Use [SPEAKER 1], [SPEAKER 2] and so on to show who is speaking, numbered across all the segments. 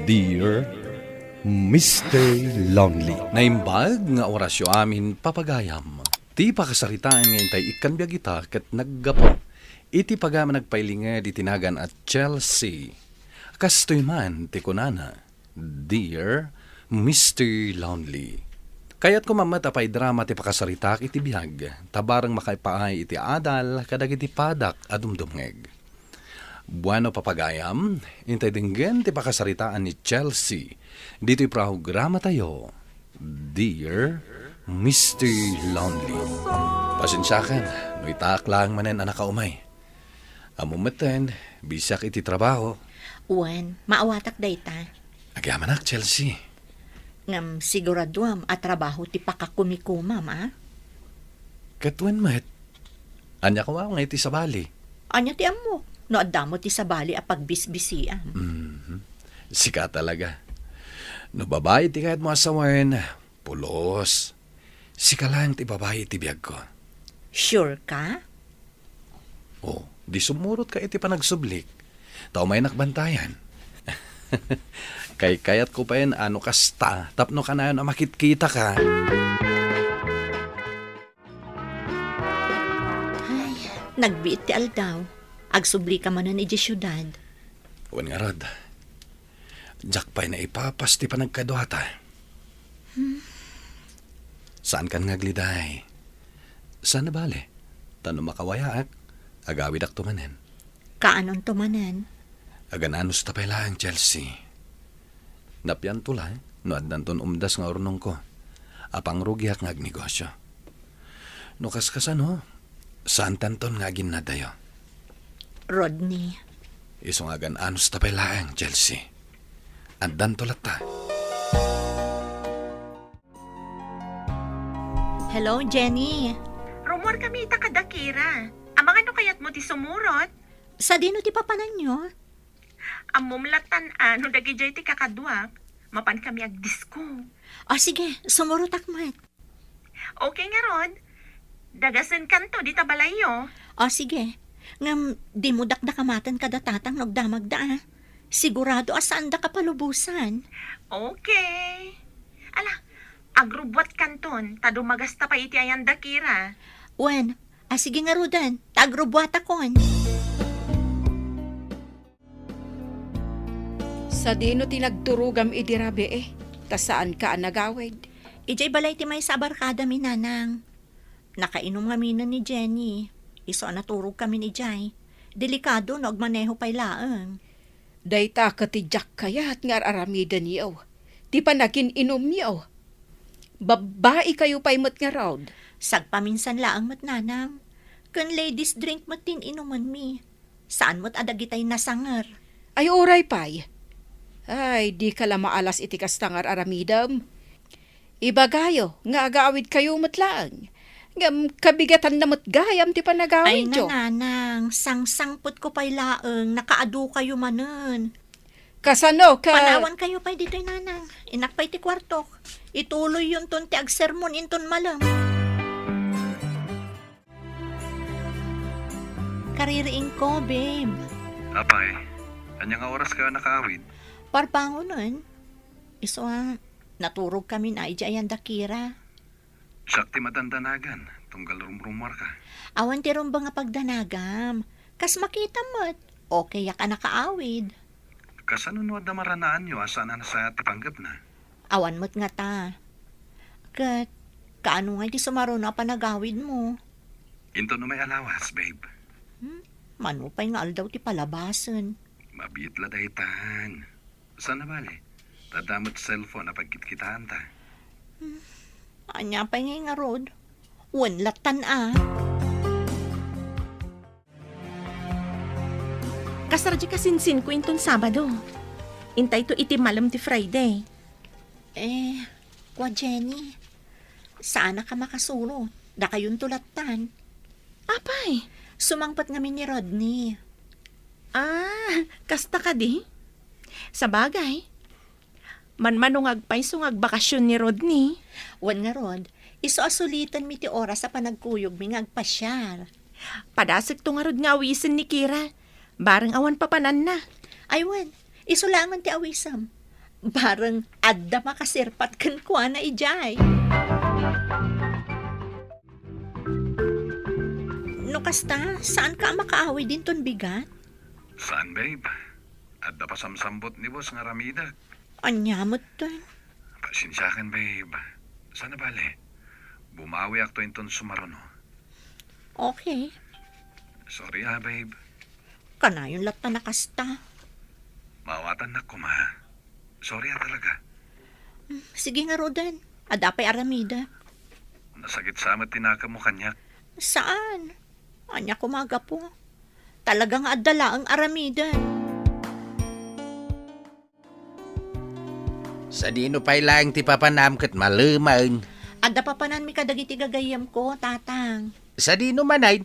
[SPEAKER 1] Dear Mr. Lonely.
[SPEAKER 2] Naimbag nga orasyo amin papagayam. Ti pakasaritaan ngayon tay ikan biya kita kat naggapo. Iti pagama nagpailinga di tinagan at Chelsea. Kastoy man ti kunana. Dear Mr. Lonely. Kaya't kumamat apay drama ti pakasaritak iti bihag. Tabarang makaipaay iti adal kadag iti padak adumdumngeg. Bueno papagayam, intay dinggan ti pakasaritaan ni Chelsea. Dito'y programa tayo, Dear Mr. Lonely. Pasensyakan, no itaak lang manen anak kaumay. Amumeten, bisak iti trabaho.
[SPEAKER 3] Uwan, maawatak dayta.
[SPEAKER 2] Agyaman Chelsea.
[SPEAKER 3] Ngam siguraduam at trabaho ti pakakumikumam, ah?
[SPEAKER 2] Katwen met. Anya ko nga iti sa bali.
[SPEAKER 3] Anya ti amo, no adamo ti sabali a pagbisbisiam.
[SPEAKER 2] Sika talaga. No babae ti kahit mo asawan, pulos. Sika lang ti babae ti biyag ko.
[SPEAKER 3] Sure ka?
[SPEAKER 2] Oh, di sumurot ka iti panagsublik. Tao may nakbantayan. Kayat ko pa yan, ano kasta, tapno ka na yun, makitkita ka.
[SPEAKER 3] Ay, nagbiit ti aldaw. Agsubli ka man ni di syudad.
[SPEAKER 2] Uwan nga rod. Jack pa'y na ipapas ti panagkaduhata. Saan kan nga gliday? Saan na bale? Tanong makawayaak, agawid ak tumanen.
[SPEAKER 3] Kaanon tumanan?
[SPEAKER 2] Agananos tapay lang, Chelsea. Napyan tulay, no addan ton umdas nga ornong ko. Apang rugiak nga agnegosyo. No kaskasan ho, saan tanton nga ginadayo?
[SPEAKER 3] Rodney.
[SPEAKER 2] Isong agan anos tapay lang, Chelsea. Andan tulat ta.
[SPEAKER 3] Hello, Jenny.
[SPEAKER 4] Rumor kami ita kadakira. Amang ano kayat mo ti sumurot?
[SPEAKER 3] Sa dino ti papanan nyo?
[SPEAKER 4] Amumlatan ano dagi jay ti kakadwak. Mapan kami ag disco.
[SPEAKER 3] O sige, sumurot akmat.
[SPEAKER 4] Okay nga Rod. Dagasan kanto di tabalayo.
[SPEAKER 3] O sige, ngam di mo dakdakamatan kada tatang nagdamagda ah. Sigurado asaan da kapalubusan.
[SPEAKER 4] Okay. Ala, agrubwat kanton. Tadumagasta pa iti ayan dakira.
[SPEAKER 3] Wen, sige nga Rodan, tagrubwata kon.
[SPEAKER 5] Sa dino ti nagturugam idirabe eh. Ta saan ka nagawid?
[SPEAKER 3] Ijay balay ti may sa barkada mi nanang. Nakainom kami na ni Jenny. Iso naturog kami ni Jay. Delikado no agmaneho pay laeng.
[SPEAKER 5] Dayta ka ti Jack kayat nga aramida niyaw. Di pa nagin inom niyaw. Babae kayo pa'y mat nga raud.
[SPEAKER 3] Sagpaminsan laang mat nanang. Kun ladies drink mat tin inuman mi. Saan mat adagitay nasangar?
[SPEAKER 5] Ay oray pa'y. Ay, di ka la maalas iti kastangar aramidam. Ibagayo, nga agaawid kayo matlaang. Ngam kabigatan na matgayam ti
[SPEAKER 3] Ay
[SPEAKER 5] panagawid jo.
[SPEAKER 3] nananang, sangsangput ko pa'y laeng, nakaadu kayo manen.
[SPEAKER 5] Kasano ka?
[SPEAKER 3] Panawan kayo pa'y dito'y nanang. Inak pa'y ti kwartok. Ituloy yun ton ti agsermon inton malam. Kaririing ko, babe.
[SPEAKER 2] Apay, anya nga oras ka nakaawid?
[SPEAKER 3] Parpango nun. Iso naturog kami na ijayan dakira.
[SPEAKER 2] Siyak ti madandanagan, tunggal rumrumar ka.
[SPEAKER 3] Awan ti rumba nga pagdanagam. Kas makita mo't, okay ya ka nakaawid.
[SPEAKER 2] Kasanunod na maranaan nyo, asaan na sa tipanggap na?
[SPEAKER 3] Awan mo't nga ta. Kat, kaano nga ti sumaro na panagawid mo?
[SPEAKER 2] Into no may alawas, babe.
[SPEAKER 3] Manupay nga aldaw ti palabasan.
[SPEAKER 2] Mabit la daytan. Saan na bali? Tadamot cellphone na pagkitkitaan ta.
[SPEAKER 3] Anya pa nga rod. Wanlatan
[SPEAKER 6] Kasarji kasinsin ko inton Sabado. Intay to iti malam ti Friday.
[SPEAKER 3] Kwa Jenny. Saan na ka makasuro? Da kayong tulatan.
[SPEAKER 6] Apay?
[SPEAKER 3] Sumangpat ngamin ni Rodney.
[SPEAKER 6] Kasta ka di? Sa bagay. Manmanong agpay sungag bakasyon ni Rodney.
[SPEAKER 3] Wan nga rod, iso asulitan mi ti oras sa panagkuyog mi ngagpasyar.
[SPEAKER 6] Padasig to nga rod nga awisin ni Kira. Barang awan papanan na.
[SPEAKER 3] Aywan, isulangan ti awisam. Barang adda makasirpat kan kuha na ijay. No kasta, saan ka makaawi din ton bigat?
[SPEAKER 2] Saan, babe? At pa samsambot ni boss nga ramida.
[SPEAKER 3] Anyamot ton.
[SPEAKER 2] Pasensyakan, babe. Sana bale. Bumawi ako inton sumarono.
[SPEAKER 3] Okay.
[SPEAKER 2] Sorry ha, babe.
[SPEAKER 3] Kanayon lat na nakasta.
[SPEAKER 2] Mawatan na ko, ma. Sorry ha talaga.
[SPEAKER 3] Sige nga Rodan. Adapay aramida.
[SPEAKER 2] Nasagit sa amat tinaka mo kanya.
[SPEAKER 3] Saan? Anya kumaga po. Talagang adala ang aramida.
[SPEAKER 7] Sa dino pa'y lang ti papanam kat maluman.
[SPEAKER 3] Adda pa panan mi kadagiti gagayam ko, tatang.
[SPEAKER 7] Sa dino manay,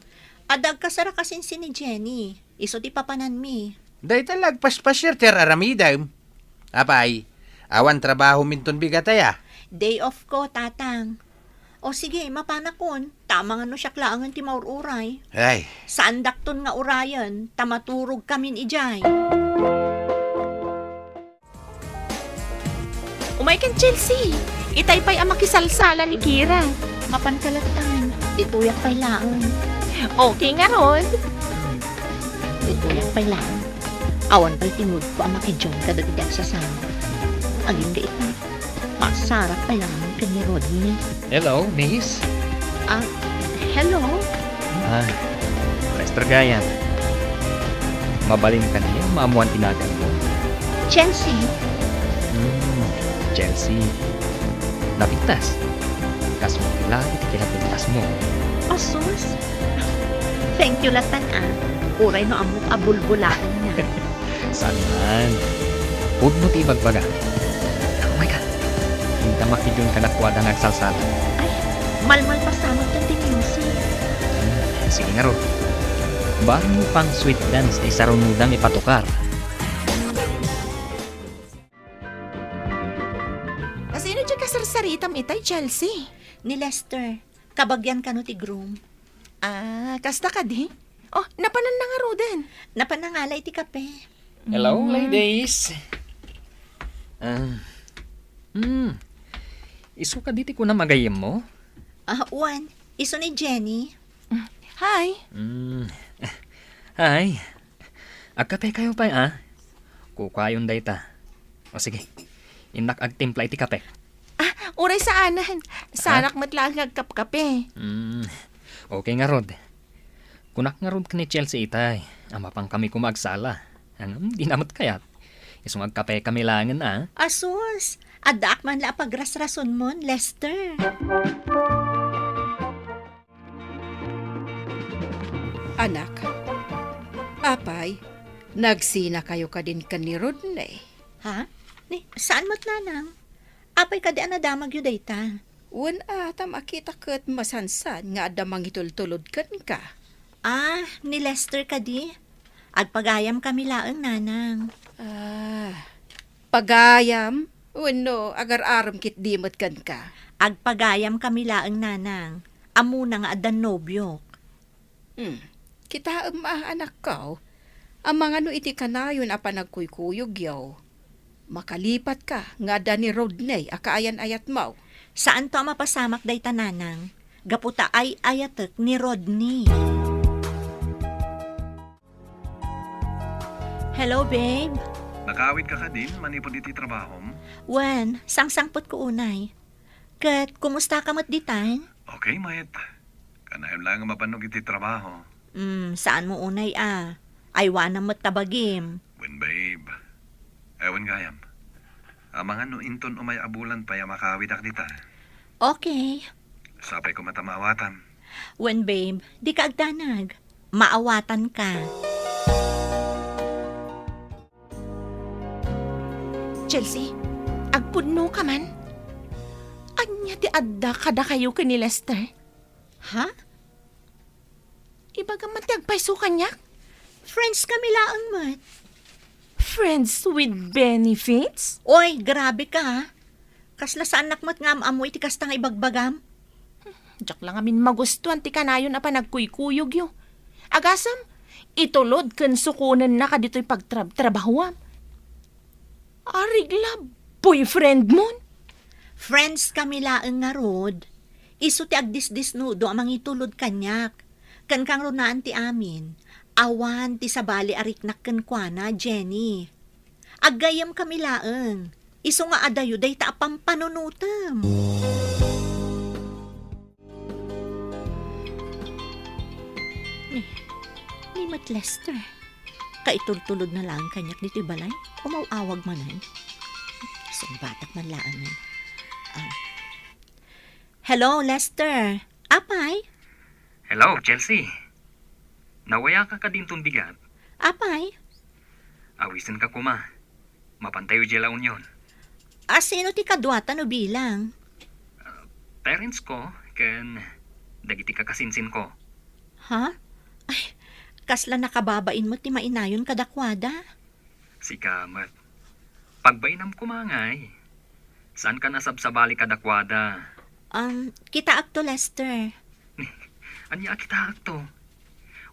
[SPEAKER 3] Adag kasara kasin si ni Jenny. Iso ti papanan mi.
[SPEAKER 7] day talag paspasyar ter aramidam. Apay, awan trabaho minton bigataya.
[SPEAKER 3] Day off ko, tatang. O sige, mapanakon. Tama nga no siya klaangan ti maururay.
[SPEAKER 7] Ay,
[SPEAKER 3] Saan dakton nga urayan, tamaturog kamin ijay.
[SPEAKER 6] Umay kan Chelsea. Itay pa'y ang makisalsala ni Kira.
[SPEAKER 3] Mapankalatan, dituyak pa'y laon.
[SPEAKER 6] Okay nga Rod.
[SPEAKER 3] Dituyak pa'y laon. Awan pa'y tingod ko ang makijon kadagdag sa sama. Aging gait na. Masarap pa'y laon ka ni Rodney.
[SPEAKER 8] Hello, Miss.
[SPEAKER 3] Hello?
[SPEAKER 8] Lester Gayan. Mabalin ka niya, maamuan tinagan mo.
[SPEAKER 3] Chelsea?
[SPEAKER 8] Chelsea. Napintas. Kaso lagi kinapintas mo.
[SPEAKER 3] Asus? Thank you latan Uray no amok abulbulaan niya.
[SPEAKER 8] Saan? Huwag mo ti magbaga. Oh my God. Hindi makidyon ka nakwada ng agsalsala.
[SPEAKER 3] Malmal pasamot ng music.
[SPEAKER 8] Sige nga ro. Bago mo pang sweet dance ay sarunudang ipatukar.
[SPEAKER 6] Kasino dyan kasarsaritam itay Chelsea?
[SPEAKER 3] Ni Lester. Kabagyan ka no ti groom.
[SPEAKER 6] Kasta ka di? Oh, napanan na nga Roden.
[SPEAKER 3] Napanangalay ti kape.
[SPEAKER 8] Hello, ladies. Isu ka diti ko na magayem mo?
[SPEAKER 3] Juan, iso ni Jenny.
[SPEAKER 6] Hi.
[SPEAKER 8] Ay. Agkape kayo pa, Kukayon day ta. O sige. Inak agtimpla iti kape.
[SPEAKER 6] Uray sa anan. Sanak matlang nagkapkape.
[SPEAKER 8] Okay nga, Rod. Kunak nga, Rod, ka ni Chelsea itay. Amapang kami kumagsala. Di namat kayat. Isong agkape kami langan,
[SPEAKER 3] Asus, adak man la pagrasrason mon, Lester.
[SPEAKER 5] Anak, apay, nagsina kayo ka din ka ni Rodney.
[SPEAKER 3] Ha? Ni, saan mo't nanang? Apay ka di anadamag yu dayta.
[SPEAKER 5] Wan ata makita kat masansan nga adamang itultulod kan ka.
[SPEAKER 3] Ni Lester ka di? Agpagayam kami laang nanang.
[SPEAKER 5] Pagayam? Wano, agar-aram kit dimot kan ka.
[SPEAKER 3] Agpagayam kami laang nanang. Amo na nga adan nobyok.
[SPEAKER 5] Kita anak ko. Ang mga no iti kanayon apa nagkuykuyog yaw. Makalipat ka nga da ni Rodney akaayan-ayat mo.
[SPEAKER 3] Saan to mapasamak dayta nanang? Gaputa ay ayatek ni Rodney. Hello, babe.
[SPEAKER 2] Nakawit ka din, manipod iti trabahom.
[SPEAKER 3] Wen, sangsangpot ko unay. Kat, kumusta ka mo't ditan?
[SPEAKER 2] Okay, mayet. Kanayon lang ang mapanog iti trabaho.
[SPEAKER 3] Saan mo unay Aywan mo't tabagim.
[SPEAKER 2] When babe. Ewan gayam. Mga no inton umay abulan pa ya makawit ak dita.
[SPEAKER 3] Okay.
[SPEAKER 2] Sapay ko matamawatan.
[SPEAKER 3] Wen, babe, di ka agdanag. Maawatan ka.
[SPEAKER 6] Chelsea, agpudno ka man. Anya ti adda kada kayo ka ni Lester.
[SPEAKER 3] Ha?
[SPEAKER 6] Ibaga man ti agpaiso kanyak.
[SPEAKER 3] Friends kami laang mat.
[SPEAKER 6] Friends with benefits?
[SPEAKER 3] Oy, grabe ka ha. Kasla sa anak mo't ngam amoy ti kastang ibagbagam.
[SPEAKER 6] Diyak lang amin magustuhan ti kanayon apa nagkuykuyog yo. Agasam, itulod kan sukunan na ka dito'y pagtrabahuam. Ariglab, boyfriend mo?
[SPEAKER 3] Friends kami laeng nga rod. Iso ti agdisdisnudo amang itulod kanyak. Kan kang runaan ti amin. Awan ti sabali ariknak ken kuana, Jenny. Aggayam kami laeng. Iso nga adayo day ta pampanunutem. Ni Mat Lester. Kaitultulod na lang kanyak dito balay. Umawawag manan. Isang batak man laangan. Hello, Lester. Apay?
[SPEAKER 8] Hello, Chelsea. Nawaya ka din bigat.
[SPEAKER 3] Apay?
[SPEAKER 8] Awisan ka kuma. Mapantayo jela union.
[SPEAKER 3] Sino ti kadwata no bilang?
[SPEAKER 8] Parents ko, ken dagiti kakasinsin ko.
[SPEAKER 3] Ha? Ay, kasla nakababain mo ti mainayon kadakwada.
[SPEAKER 8] Si Kamat. Pagbainam kumangay. Saan ka nasabsabali kadakwada?
[SPEAKER 3] Kita akto, Lester.
[SPEAKER 8] Anya kita akto.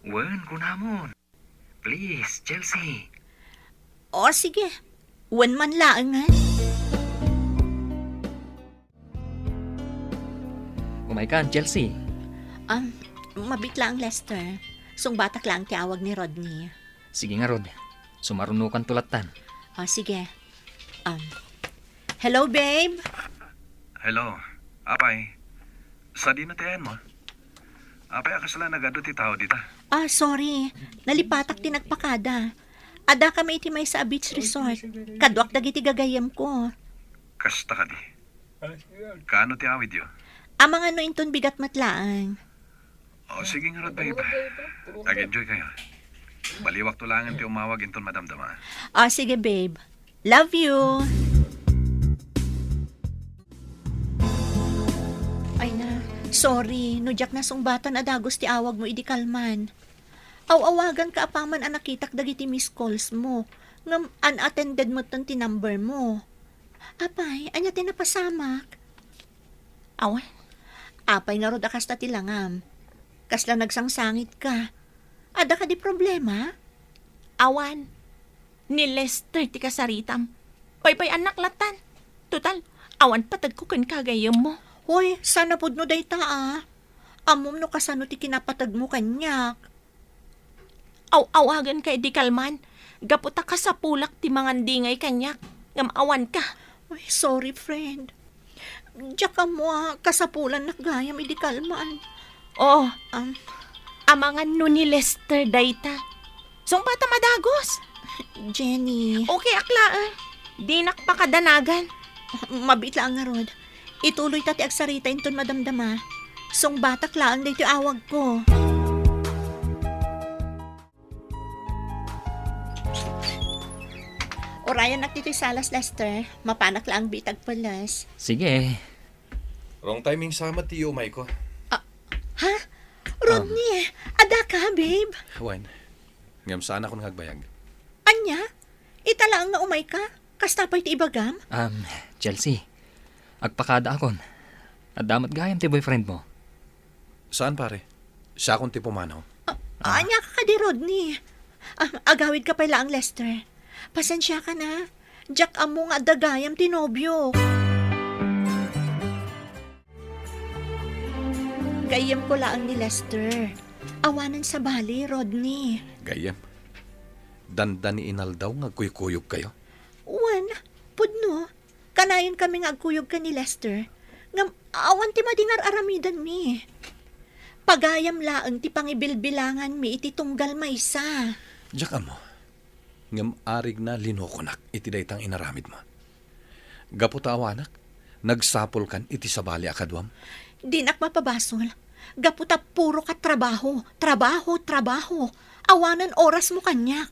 [SPEAKER 8] Wen kunamon. Please, Chelsea.
[SPEAKER 3] O, sige. Wan man laangan.
[SPEAKER 8] Umaikan, Chelsea.
[SPEAKER 3] Mabit lang, Lester. Sung batak lang ti awag ni Rodney.
[SPEAKER 8] Sige nga, Rod. Sumarunukan tulatan.
[SPEAKER 3] O, sige. Hello, babe?
[SPEAKER 9] Hello, apay. Sa di na tiyan mo? Apay, akasala nagado ti tao dita.
[SPEAKER 3] Sorry. Nalipatak ti nagpakada. Ada kami iti may sa beach resort. Kadwak dagiti gagayam ko.
[SPEAKER 9] Kasta ka di. Kaano ti awid yo?
[SPEAKER 3] Amang ano inton bigat matlaang.
[SPEAKER 9] O, sige nga rod, babe. Nag-enjoy kayo. Baliwak tulangan ti umawag inton madamdama.
[SPEAKER 3] Sige, babe. Love you. Ay na, sorry. Nujak na sungbatan adagos ti awag mo idi kalman. Awagan ka apaman ang nakitak dagiti miss calls mo. Ngam unattended mo ton ti number mo. Apay, anya ti napasamak.
[SPEAKER 6] Awan,
[SPEAKER 3] Apay nga rod akas ta ti langam. Kasla nagsangsangit ka. Ada ka di problema?
[SPEAKER 6] awan. Ni Lester ti kasaritam. Paypay anak latan. Total, awan patag ko kan kagayam mo.
[SPEAKER 3] Hoy, sana pod no day ta Amom no kasano ti kinapatag mo kanyak.
[SPEAKER 6] Awagan kay di kalman. Gaputa ka sa pulak ti mangandingay kanyak. Ngam awan ka.
[SPEAKER 3] Ay, sorry, friend. Diyak ka mo kasapulan nakgayam idi kalman.
[SPEAKER 6] Oh,
[SPEAKER 3] Um,
[SPEAKER 6] amangan no ni Lester dayta. Song bata madagos.
[SPEAKER 3] Jenny,
[SPEAKER 6] Okay akla Di nakpakadanagan.
[SPEAKER 3] mabit lang nga rod. Ituloy tati agsarita inton madamdama. Song batak lang dito awag ko. Orayan nagtito'y salas, Lester. Mapanak lang bitag palas.
[SPEAKER 8] Sige.
[SPEAKER 2] Wrong timing sama ti umay ko.
[SPEAKER 3] Ha? Rodney, ada ka, babe?
[SPEAKER 2] Wan, ngam sana akong hagbayag.
[SPEAKER 3] Anya? Itala ang naumay ka? Kastapay ti ibagam?
[SPEAKER 8] Chelsea. Agpakada akon. At damat gayam ti boyfriend mo.
[SPEAKER 2] Saan pare? Siya akong ti pumanaw.
[SPEAKER 3] Anya ka di, Rodney. Agawid ka pala ang Lester. Pasensya ka na. Jack amo nga dagayam ti nobyo. Gayam ko lang ni Lester. Awanan sa bali, Rodney.
[SPEAKER 2] Gayam. Dandan ni Inal daw nga kuykuyog kayo.
[SPEAKER 3] Wan, pudno. Kanayon kami nga agkuyog ka ni Lester. Ngam, awan ti madingar aramidan mi. Pagayam laang ti pangibilbilangan mi iti tunggal maysa.
[SPEAKER 2] Diyak mo. Ngam arig na linokonak iti daytang inaramid mo. Gaputa awanak, nagsapol kan iti sabali akadwam.
[SPEAKER 3] Dinak mapabasol. Gaputa puro ka trabaho. Trabaho. Awanan oras mo kanyak.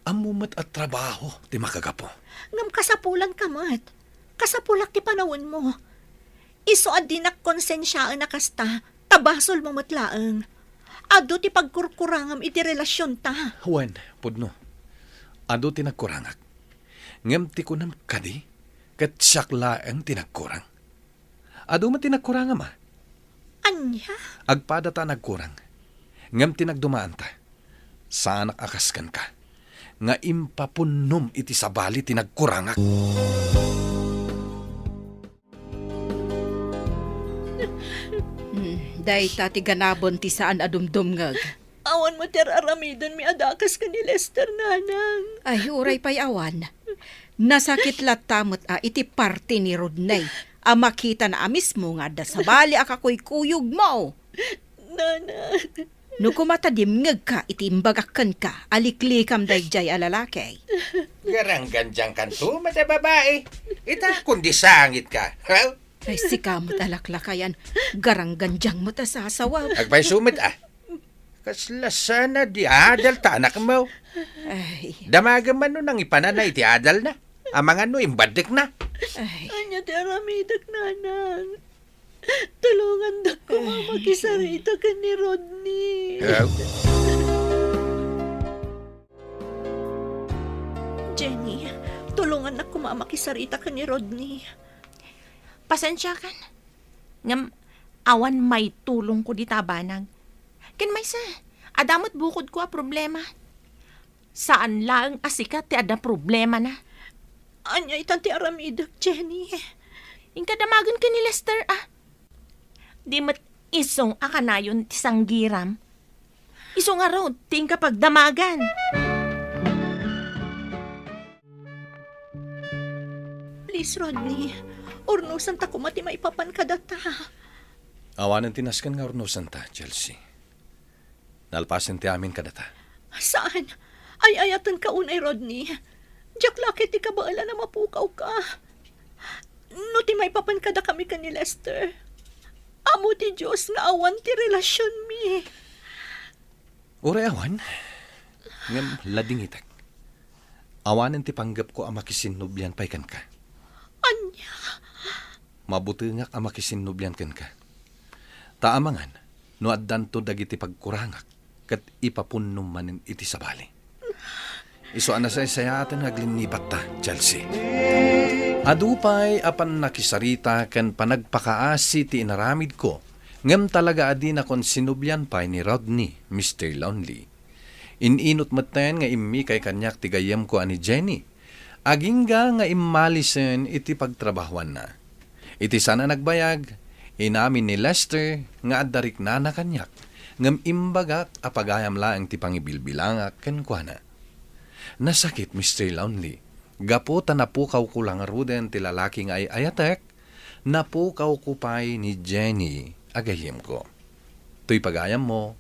[SPEAKER 2] Amumat at trabaho, ti makagapo.
[SPEAKER 3] Ngam kasapulan ka mat. Kasapulak ti panawon mo. Iso dinak konsensyaan na kasta. Tabasol mo matlaang. Ado ti pagkurkurangam iti relasyon ta.
[SPEAKER 2] Wan, pudno. Ado ti nagkurangak. Ngam ti kunam kadi, kat siyak laang tinagkurang. Ado man tinagkurangam
[SPEAKER 3] Anya?
[SPEAKER 2] Agpada ta nagkurang. Ngam tinagdumaan ta. Saan akaskan ka. Nga impapunom iti sabali tinagkurangak.
[SPEAKER 5] Day tati ganabon ti saan adumdum ngag.
[SPEAKER 3] Awan mo ter aramidon mi adakas ka ni Lester nanang.
[SPEAKER 5] Ay, uray pa'y awan. Nasakit latamot iti parte ni Rodney. Makita na amis mo nga da sa bali akakoy kuyog mo.
[SPEAKER 3] Nanang.
[SPEAKER 5] No kumatadim ngag ka, itimbagakan ka, aliklikam dayjay alalaki.
[SPEAKER 7] Garang ganjang kanto, mata babae. Ita, kundi sangit ka. Well,
[SPEAKER 5] Ay, sikamot alaklakayan, garang ganjang mo ta sasawaw.
[SPEAKER 7] agpay sumit Kasla sana di adal ta anak mo.
[SPEAKER 5] Ay,
[SPEAKER 7] Damagan man nun ang ipananay ti adal na. Amang ano, imbadik na.
[SPEAKER 5] ay,
[SPEAKER 3] Anya ti aramidak nanang. Tulungan da ko mamakisarita ka ni Rodney. Jenny, tulungan na kumamakisarita ka ni Rodney.
[SPEAKER 6] Pasensya kan. Ngam, awan may tulong ko di tabanag. Ken may sa, adamot bukod ko a problema. Saan lang asikat ti ada problema na.
[SPEAKER 3] Anya itan ti aramidak, Jenny.
[SPEAKER 6] Inkadamagan ka ni Lester Di mat isong akanayon ti sanggiram. Isong araw, ting kapag damagan.
[SPEAKER 3] Please, Rodney. Urnusan ta kumati maipapan ka data.
[SPEAKER 2] Awanan tinaskan nga ornosan ta, Chelsea. Nalpasin ti amin kadata.
[SPEAKER 3] Saan? Ay ayatan ka unay, Rodney. Jack Lucky ti kabaala na mapukaw ka. No ti maipapan ka da kami ka ni Lester. Amo ti Diyos nga awan ti relasyon mi.
[SPEAKER 2] Ure awan, ngam lading itak. Awanan ti panggap ko ang makisinubyan pay kan ka.
[SPEAKER 3] Anya?
[SPEAKER 2] Mabuti nga ang makisinubyan kan ka. Taamangan, no addan to dagiti pagkurangak, kat ipapunnom manin iti sabali. Iso anasay-sayatan naglinibat ta, Chelsea. Adupay apan nakisarita ken panagpakaasi ti inaramid ko, ngem talaga adi na kon sinubyan pay ni Rodney, Mr. Lonely. Ininot maten nga immi kay kanyak ti gayem ko ani Jenny. Agingga nga immalisen iti pagtrabahuan na. Iti sana nagbayag, inamin ni Lester nga addarik na kanyak, ngem imbagak apagayam laeng ti pangibilbilangak ken kuana. Nasakit, Mr. Lonely. Gaputa napukaw ko lang ruden ti lalaki nga ay ayatek, napukaw ko pa'y ni Jenny agayim ko. Tuy pagayam mo,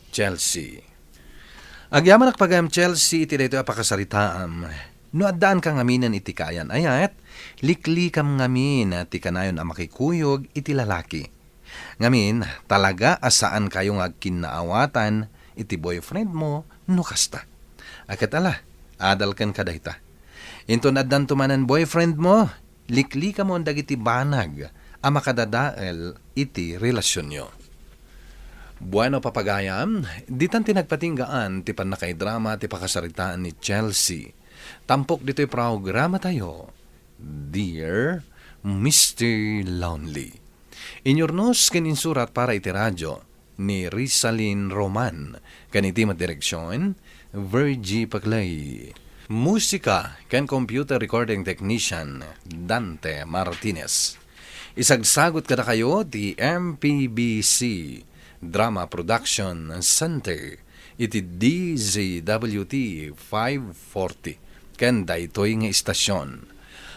[SPEAKER 2] Chelsea. Agyaman pagayam Chelsea iti daytoy apakasaritaam. No addaan kang aminan iti kayan ayat, liklikam ngamin ti kanayon ang makikuyog iti lalaki. Ngamin, talaga asaan kayong agkinaawatan iti boyfriend mo no kasta. Akat ala, adal kan kadayta. Into naddan tumanan boyfriend mo, likli ka mo ang dagiti banag, ang makadadael iti relasyon nyo. Bueno papagayam, ditan tinagpatinggaan ti panakay-drama ti pakasaritaan ni Chelsea. Tampok dito'y programa tayo, Dear Mr. Lonely. Inyornos ken insurat para iti radyo ni Rizalyn Roman, kaniti direksyon, Virgie Paclay. Musika ken computer recording technician Dante Martinez. Isagsagot kada kayo ti MPBC Drama Production Center iti DZWT 540 ken daytoy nga istasyon.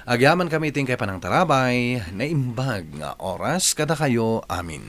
[SPEAKER 2] Agyaman kami ting kay panang tarabay na imbag nga oras kada kayo amin.